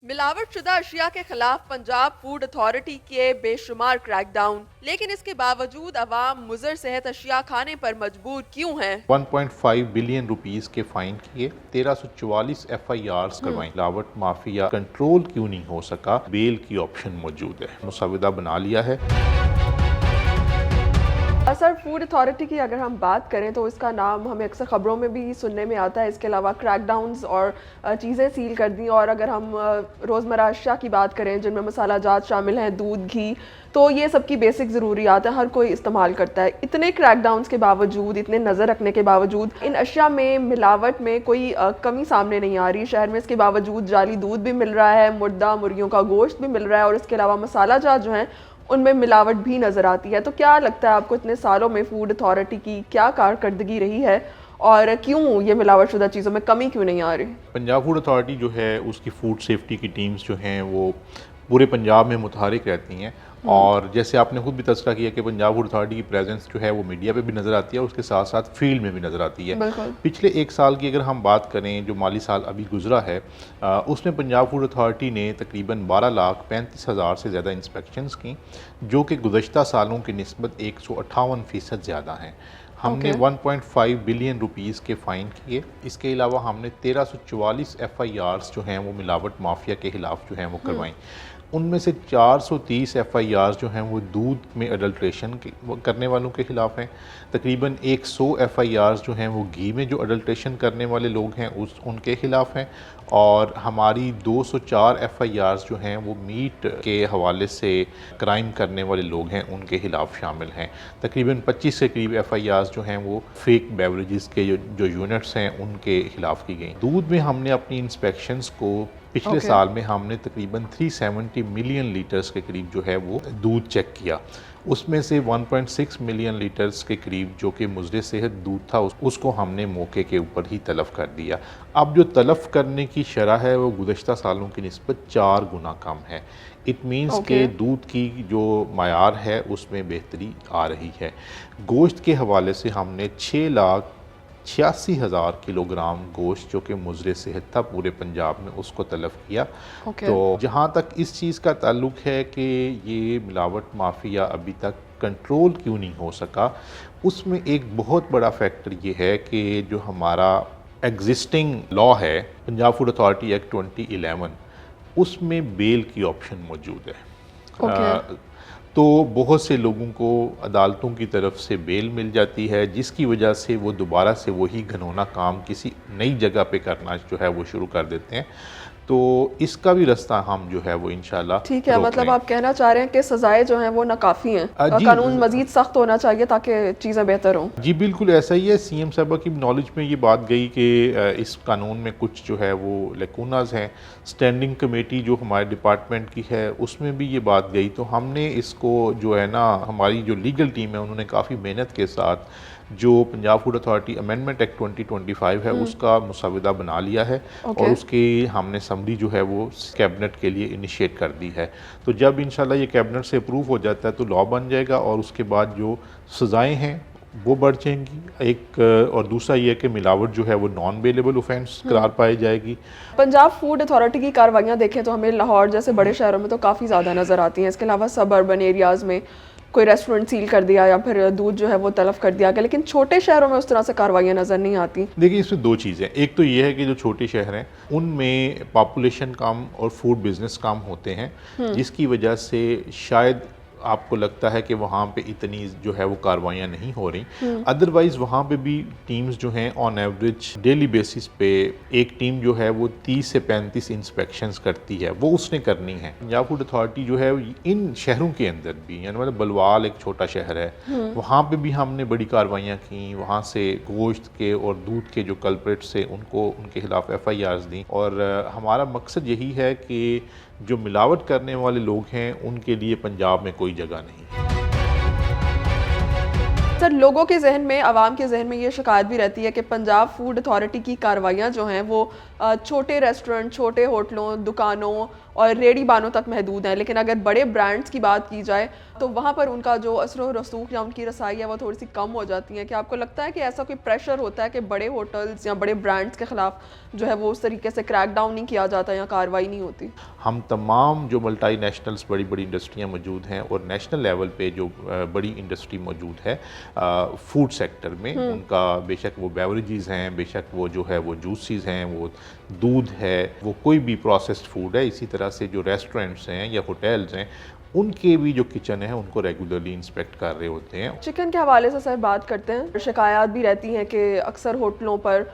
मिलावटशुदा अशिया के खिलाफ पंजाब फूड अथॉरिटी के बेशुमार क्रैकडाउन, लेकिन इसके बावजूद अवाम मुज़र सेहत अशिया खाने पर मजबूर क्यों हैं? 1.5 बिलियन रुपीस के फाइन किए, 1344 FIRs करवाई। मिलावट माफिया कंट्रोल क्यों नहीं हो सका? बेल की ऑप्शन मौजूद है, मुसविदा बना लिया है। सर, फूड अथॉरिटी की अगर हम बात करें तो इसका नाम हमें अक्सर ख़बरों में भी सुनने में आता है। इसके अलावा क्रैकडाउन्स और चीज़ें सील कर दी। और अगर हम रोज़मर्रा अशिया की बात करें जिनमें मसाला जात शामिल हैं, दूध, घी, तो ये सब की बेसिक ज़रूरियात है, हर कोई इस्तेमाल करता है। इतने क्रैकडाउन्स के बावजूद, इतने नज़र रखने के बावजूद इन अशिया में मिलावट में कोई कमी सामने नहीं आ रही। शहर में इसके बावजूद जाली दूध भी मिल रहा है, मुर्दा मुर्गियों का गोश्त भी मिल रहा है और इसके अलावा मसाला जात जो हैं उनमें मिलावट भी नज़र आती है। तो क्या लगता है आपको, इतने सालों में फूड अथॉरिटी की क्या कारकर्दगी रही है और क्यों ये मिलावटशुदा चीज़ों में कमी क्यों नहीं आ रही? पंजाब फूड अथॉरिटी जो है उसकी फूड सेफ्टी की टीम्स जो हैं वो पूरे पंजाब में मुतहरिक रहती हैं। और जैसे आपने खुद भी तज़किरा किया कि पंजाब फूड अथॉरिटी की प्रेजेंस जो है वो मीडिया पे भी नज़र आती है और उसके साथ साथ फील्ड में भी नज़र आती है। पिछले एक साल की अगर हम बात करें, जो माली साल अभी गुजरा है, उसमें पंजाब फूड अथॉरिटी ने तकरीबन 12,35,000 से ज़्यादा इंस्पेक्शंस की, जो कि गुज़श्ता सालों की निस्बत 158% ज़्यादा हैं। हमने 1.5 बिलियन रुपीस के फ़ाइन किए। इसके अलावा हमने 1344 FIRs जो हैं वो मिलावट माफिया के ख़िलाफ़ जो हैं वो करवाई। उनमें से 430 FIRs जो हैं वो दूध में अडल्ट्रेशन करने वालों के ख़िलाफ़ हैं। तकरीबन 100 FIRs जो हैं वो घी में जो अडल्ट्रेशन करने वाले लोग हैं उनके ख़िलाफ़ हैं। और हमारी 204 FIRs जो हैं वो मीट के हवाले से क्राइम करने वाले लोग हैं उनके ख़िलाफ़ शामिल हैं। तकरीबन 25 के करीब FIRs जो हैं वो फेक बेवरेजेस के जो यूनिट्स हैं उनके ख़िलाफ़ की गई। दूध में हमने अपनी इंस्पेक्शंस को पिछले साल में हमने तकरीबन 370 मिलियन लीटर्स के करीब जो है वो दूध चेक किया। उसमें से 1.6 मिलियन लीटर्स के करीब जो कि मुज़र सेहत दूध था उसको हमने मौके के ऊपर ही तलफ़ कर दिया। अब जो तलफ़ करने की शरह है वो गुज़श्ता सालों की निस्बत 4 गुना कम है। इट मीन्स के दूध की जो मयार है उसमें बेहतरी आ रही है। गोश्त के हवाले से हमने 6,86,000 किलोग्राम गोश्त जो कि मुज़र सेहत था पूरे पंजाब में, उसको तलफ़ किया। तो जहाँ तक इस चीज़ का ताल्लुक है कि ये मिलावट माफिया अभी तक कंट्रोल क्यों नहीं हो सका, उसमें एक बहुत बड़ा फैक्टर ये है कि जो हमारा एग्जिस्टिंग लॉ है, पंजाब फूड अथॉरिटी एक्ट 2011, उसमें बेल की ऑप्शन मौजूद है। तो बहुत से लोगों को अदालतों की तरफ से बेल मिल जाती है, जिसकी वजह से वो दोबारा से वही घिनौना काम किसी नई जगह पे करना जो है वो शुरू कर देते हैं। तो इसका भी रास्ता हम जो है वो इंशाल्लाह ठीक है, मतलब आप कहना चाह रहे हैं कि सजाएं जो हैं वो नाकाफ़ी हैं, कानून मजीद सख्त होना चाहिए ताकि चीज़ें बेहतर हों। जी बिल्कुल ऐसा ही है। CM साहबा की नॉलेज में ये बात गई कि इस कानून में कुछ जो है वो लेकुनाज हैं। स्टैंडिंग कमेटी जो हमारे डिपार्टमेंट की है उसमें भी ये बात गई। तो हमने इसको जो है ना, हमारी जो लीगल टीम है उन्होंने काफ़ी मेहनत के साथ जो Punjab food authority amendment act 2025 है उसका मुसविदा बना लिया है। और उसकी हमने समरी जो है वो कैबिनेट के लिए इनिशिएट कर दी है। तो जब इंशाल्लाह ये कैबिनेट से अप्रूव हो जाता है तो लॉ बन जाएगा और उसके बाद जो सज़ाएँ हैं वो बढ़ जाएंगी। एक और दूसरा ये है कि मिलावट जो है वो नॉन बेलेबल ऑफेंस करार पाई जाएगी। पंजाब फूड अथॉरिटी की कार्रवाइयाँ देखें तो हमें लाहौर जैसे बड़े शहरों में तो काफ़ी ज़्यादा नज़र आती हैं। इसके अलावा सब अर्बन एरियाज़ में कोई रेस्टोरेंट सील कर दिया या फिर दूध जो है वो तलफ़ कर दिया गया, लेकिन छोटे शहरों में उस तरह से कार्रवाइयाँ नज़र नहीं आती। देखिए, इसमें दो चीज़ें, एक तो ये है कि जो छोटे शहर हैं उनमें पॉपुलेशन कम और फूड बिज़नेस कम होते हैं, जिसकी वजह से शायद आपको लगता है कि वहाँ पे इतनी जो है वो कार्रवाइयाँ नहीं हो रही। अदरवाइज़ वहाँ पे भी टीम्स जो हैं ऑन एवरेज डेली बेसिस पे एक टीम जो है वो 30 से 35 इंस्पेक्शंस करती है, वो उसने करनी है। पंजाब फूड अथॉरिटी जो है इन शहरों के अंदर भी, यानी मतलब बलवाल एक छोटा शहर है, वहाँ पे भी हमने बड़ी कार्रवाइयाँ की। वहाँ से गोश्त के और दूध के जो कल्प्रिट्स थे उनको उनके खिलाफ FIRs दी। और हमारा मकसद यही है कि जो मिलावट करने वाले लोग हैं उनके लिए पंजाब में कोई जगह नहीं है। सर, लोगों के जहन में, आवाम के जहन में ये शिकायत भी रहती है कि पंजाब फूड अथॉरिटी की कार्रवाइयाँ जो हैं वो छोटे रेस्टोरेंट, छोटे होटलों, दुकानों और रेडी बानों तक महदूद हैं, लेकिन अगर बड़े ब्रांड्स की बात की जाए तो वहाँ पर उनका जो असर व रसूख या उनकी रसाई है वो थोड़ी सी कम हो जाती है। क्या आपको लगता है कि ऐसा कोई प्रेशर होता है कि बड़े होटल्स या बड़े ब्रांड्स के खिलाफ जो है वो उस तरीके से क्रैक डाउन नहीं किया जाता या कार्रवाई नहीं होती? हम तमाम जो मल्टी नेशनल्स बड़ी बड़ी इंडस्ट्रियाँ मौजूद हैं और नेशनल लेवल पे जो बड़ी इंडस्ट्री मौजूद है फूड सेक्टर में, उनका बेशक वो बेवरेजेस हैं, बेशक वो जो है वो जूसेस हैं, वो दूध है, वो कोई भी प्रोसेस्ड फूड है, इसी तरह से जो रेस्टोरेंट्स हैं या होटल्स हैं उनके भी जो किचन है उनको रेगुलरली इंस्पेक्ट कर रहे होते हैं। चिकन के हवाले से सर बात करते हैं। शिकायत भी रहती हैं कि अक्सर होटलों पर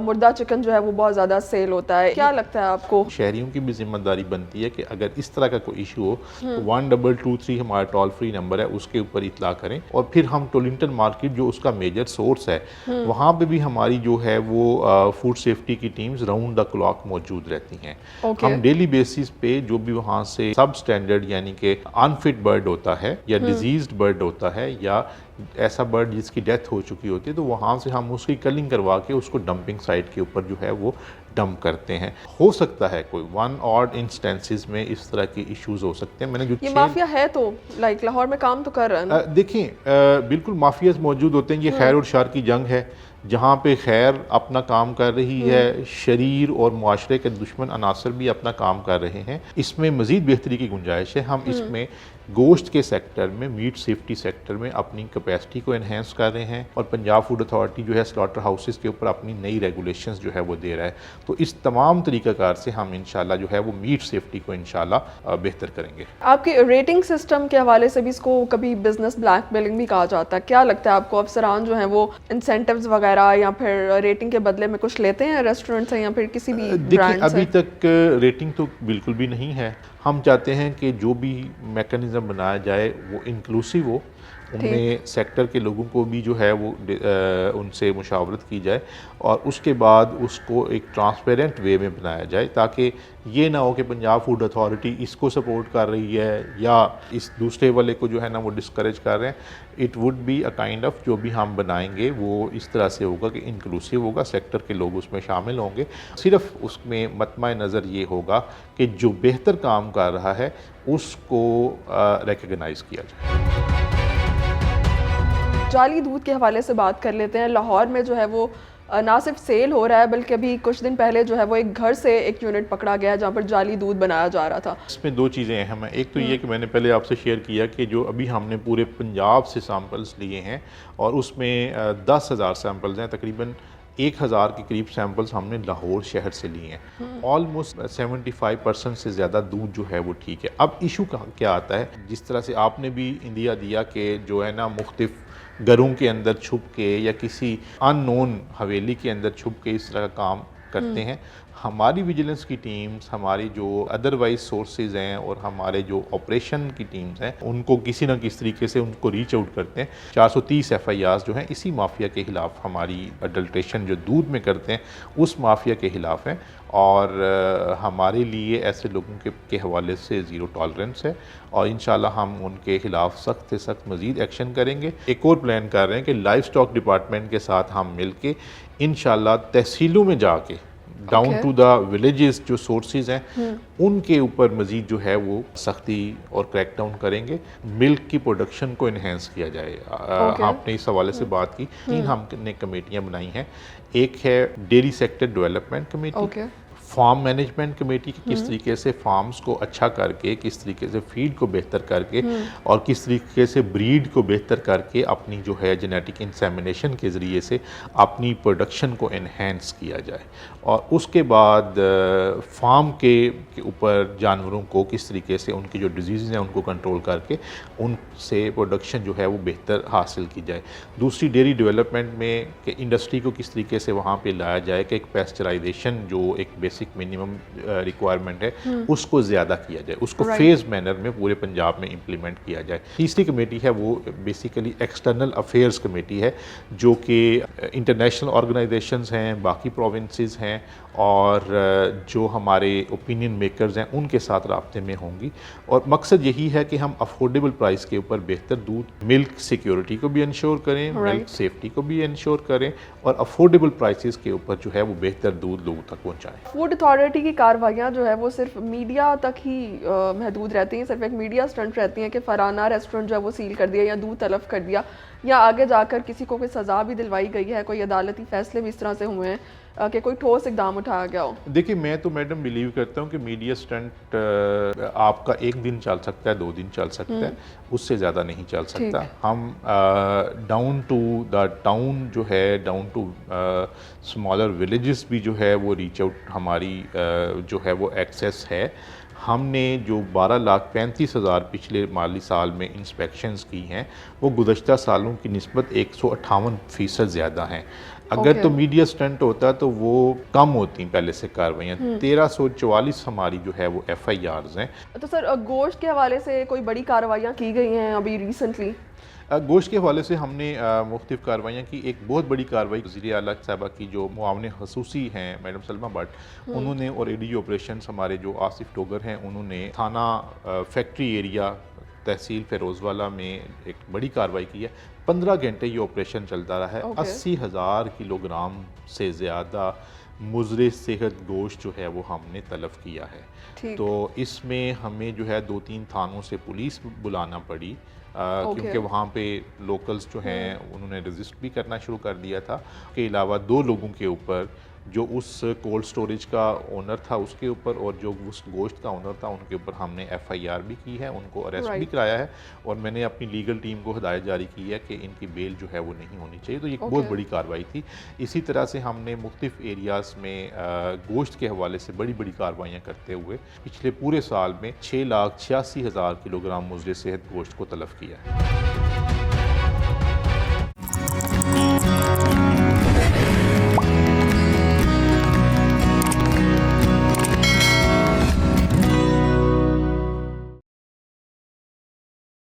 मुर्दा चिकन जो है वो बहुत ज़्यादा सेल होता है। क्या लगता है आपको? शहरियों की भी जिम्मेदारी बनती है कि अगर इस तरह का कोई इशू हो तो 1223 हमारा टोल फ्री नंबर है, उसके ऊपर इतला करें और फिर हम टोलिंटन मार्केट जो उसका मेजर सोर्स है वहाँ पे भी हमारी जो है वो फूड सेफ्टी की टीम्स राउंड द क्लॉक मौजूद रहती हैं। हम डेली बेसिस पे जो भी वहाँ से सब स्टैंडर्ड यानी कि अनफिट बर्ड होता है या डिजीज्ड बर्ड होता है या ऐसा बर्ड जिसकी डेथ हो चुकी होती है तो वहाँ से हम उसकी कलिंग करवा के उसको डंपिंग साइट के ऊपर जो है वो डंप करते हैं। हो सकता है कोई वन ऑड इंस्टेंसेस में इस तरह के इश्यूज हो सकते हैं। मैंने जो ये माफिया है तो लाइक लाहौर में काम तो कर रहा है ना? देखिए बिल्कुल माफियाज मौजूद होते हैं। ये खैर और शर की जंग है जहाँ पे खैर अपना काम कर रही है, शरीर और मुआशरे के दुश्मन अनासर भी अपना काम कर रहे हैं। इसमें मज़ीद बेहतरी की गुंजाइश है। हम इसमें गोश्त के सेक्टर में, मीट सेफ्टी सेक्टर में अपनी कैपेसिटी को एनहेंस कर रहे हैं और पंजाब फूड अथॉरिटी जो है स्लॉटर हाउसेस के ऊपर अपनी नई रेगुलेशंस जो है वो दे रहा है। तो इस तमाम तरीक़ाकार से हम इंशाल्लाह जो है वो मीट सेफ्टी को इंशाल्लाह बेहतर करेंगे। आपके रेटिंग सिस्टम के हवाले से भी इसको कभी बिजनेस ब्लैकमेलिंग भी कहा जाता है। क्या लगता है आपको, अफसरान जो हैं वो इंसेंटिव्स वगैरह या फिर रेटिंग के बदले में कुछ लेते हैं रेस्टोरेंट से या फिर किसी भी ब्रांड से? अभी तक रेटिंग तो बिल्कुल भी नहीं है। हम चाहते हैं कि जो भी मैकेनिज़्म बनाया जाए वो इंक्लूसिव हो, उनमें सेक्टर के लोगों को भी जो है वो उनसे मुशावरत की जाए और उसके बाद उसको एक ट्रांसपेरेंट वे में बनाया जाए ताकि ये ना हो कि पंजाब फूड अथॉरिटी इसको सपोर्ट कर रही है या इस दूसरे वाले को जो है ना वो डिस्करेज कर रहे हैं। It would be a kind of जो भी हम बनाएंगे वो इस तरह से होगा कि इंक्लूसिव होगा, सेक्टर के लोग उसमें शामिल होंगे। सिर्फ उसमें मतमा नज़र ये होगा कि जो बेहतर काम कर रहा है उसको रिकग्नाइज़ किया जाए। जाली दूध के हवाले से बात कर लेते हैं। लाहौर में जो है वो ना सिर्फ सेल हो रहा है बल्कि अभी कुछ दिन पहले जो है वो एक घर से एक यूनिट पकड़ा गया जहाँ पर जाली दूध बनाया जा रहा था। इसमें दो चीज़ें अहम हैं। एक तो ये कि मैंने पहले आपसे शेयर किया कि जो अभी हमने पूरे पंजाब से सैंपल्स लिए हैं और उसमें 10,000 सैंपल्स हैं, तकरीबन 1,000 के करीब सैंपल्स हमने लाहौर शहर से लिए हैं। ऑलमोस्ट 75% से ज़्यादा दूध जो है वो ठीक है। अब इशू क्या आता है, जिस तरह से आपने भी इंडिया दिया कि जो है ना मुख्तलिफ घरों के अंदर छुप के या किसी अननोन हवेली के अंदर छुप के इस तरह का काम करते हैं। हमारी विजिलेंस की टीम्स, हमारी जो अदरवाइज सोर्सेज हैं और हमारे जो ऑपरेशन की टीम्स हैं उनको किसी न किसी तरीके से उनको रीच आउट करते हैं। 430 FIRs जो हैं इसी माफिया के ख़िलाफ़, हमारी अडल्ट्रेशन जो दूध में करते हैं उस माफिया के ख़िलाफ़ हैं और हमारे लिए ऐसे लोगों के हवाले से ज़ीरो टॉलरेंस है और इंशाल्लाह हम उनके ख़िलाफ़ सख्त से सख्त मज़ीद एक्शन करेंगे। एक और प्लान कर रहे हैं कि लाइफ स्टॉक डिपार्टमेंट के साथ हम मिल के इंशाल्लाह तहसीलों में जाके डाउन टू द विलेजेस जो सोर्सेज हैं उनके ऊपर मज़ीद जो है वो सख्ती और क्रैकडाउन करेंगे। मिल्क की प्रोडक्शन को इन्हेंस किया जाए। आपने इस हवाले से बात की। 3 हमने कमेटियाँ बनाई हैं। एक है dairy sector development committee, farm management committee की किस तरीके से फार्म्स को अच्छा करके, किस तरीके से फीड को बेहतर करके और किस तरीके से ब्रीड को बेहतर करके अपनी जो है जेनेटिक इंसेमिनेशन के ज़रिए से अपनी प्रोडक्शन को एनहेंस किया जाए और उसके बाद फार्म के ऊपर जानवरों को किस तरीके से उनकी जो डिजीज़ हैं उनको कंट्रोल करके उनसे प्रोडक्शन जो है वो बेहतर हासिल की जाए। दूसरी डेयरी डेवलपमेंट में कि इंडस्ट्री को किस तरीके से वहाँ पे लाया जाए कि एक पेस्चराइजेशन जो एक बेसिक बेसिक मिनिमम रिक्वायरमेंट है उसको ज़्यादा किया जाए, उसको Right. फेज़ मैनर में पूरे पंजाब में इम्प्लीमेंट किया जाए। तीसरी कमेटी है वो बेसिकली एक्सटर्नल अफेयर्स कमेटी है, जो कि इंटरनेशनल ऑर्गेनाइजेशंस हैं, बाकी प्रोविंसेस हैं और जो हमारे ओपिनियन मेकर्स हैं उनके साथ राब्ते में होंगी। और मकसद यही है कि हम अफोर्डेबल प्राइस के ऊपर बेहतर दूध, मिल्क सिक्योरिटी को भी इंश्योर करें, मिल्क सेफ्टी को भी इंश्योर करें और अफोर्डेबल प्राइसेस के ऊपर जो है वो बेहतर दूध लोगों तक पहुँचाएँ। फूड अथॉरिटी की कार्रवाइयाँ जो है वो सिर्फ मीडिया तक ही महदूद रहती हैं, सिर्फ एक मीडिया स्टंट रहती हैं कि फराना रेस्टोरेंट जो है वो सील कर दिया या दूध तलब कर दिया, या आगे जाकर किसी को कोई सज़ा भी दिलवाई गई है, कोई अदालती फैसले भी इस तरह से हुए हैं कि कोई ठोस इकदाम उठाया गया हो? देखिए, मैं तो मैडम बिलीव करता हूँ कि मीडिया स्टंट आपका 1 दिन चल सकता है, 2 दिन चल सकता है, उससे ज़्यादा नहीं चल सकता। हम डाउन टू द टाउन जो है, डाउन टू स्मॉलर विलेजेस भी जो है वो रीच आउट हमारी जो है वो एक्सेस है। हमने जो 12,35,000 पिछले माली साल में इंस्पेक्शंस की हैं वो गुज़श्ता सालों की निस्बत 158% ज़्यादा हैं। अगर तो मीडिया स्टंट होता तो वो कम होती पहले से कार्रवाइयाँ। 1344 हमारी जो है वो FIRs हैं। तो सर गोश्त के हवाले से कोई बड़ी कार्रवाइयाँ की गई हैं अभी रिसेंटली? गोश्त के हवाले से हमने मुख्तलिफ कार्रवाइयाँ की। एक बहुत बड़ी कार्रवाई वज़ीर आला साहबा की जो मुआवने खसूसी हैं मैडम सलमा भट्ट, उन्होंने और ADG ऑपरेशंस हमारे जो आसिफ डोगर हैं उन्होंने थाना फैक्ट्री एरिया तहसील फ़िरोज़वाला में एक बड़ी कार्रवाई की है। 15 घंटे ये ऑपरेशन चलता रहा है। 80,000 किलोग्राम से ज़्यादा मुज़रे सेहत गोश्त जो है वो हमने तलब किया है। तो इसमें हमें जो है 2-3 थानों से पुलिस बुलाना पड़ी क्योंकि वहाँ पे लोकल्स जो हैं उन्होंने रजिस्ट भी करना शुरू कर दिया था। के अलावा 2 लोगों के ऊपर, जो उस कोल्ड स्टोरेज का ओनर था उसके ऊपर और जो उस गोश्त का ओनर था उनके ऊपर हमने FIR भी की है, उनको अरेस्ट भी कराया है और मैंने अपनी लीगल टीम को हिदायत जारी की है कि इनकी बेल जो है वो नहीं होनी चाहिए। तो ये एक बहुत बड़ी कार्रवाई थी। इसी तरह से हमने मुख्तलिफ एरियाज़ में गोश्त के हवाले से बड़ी बड़ी कार्रवाइयाँ करते हुए पिछले पूरे साल में 6,86,000 किलोग्राम मुज़रे सेहत गोश्त को तलब किया है।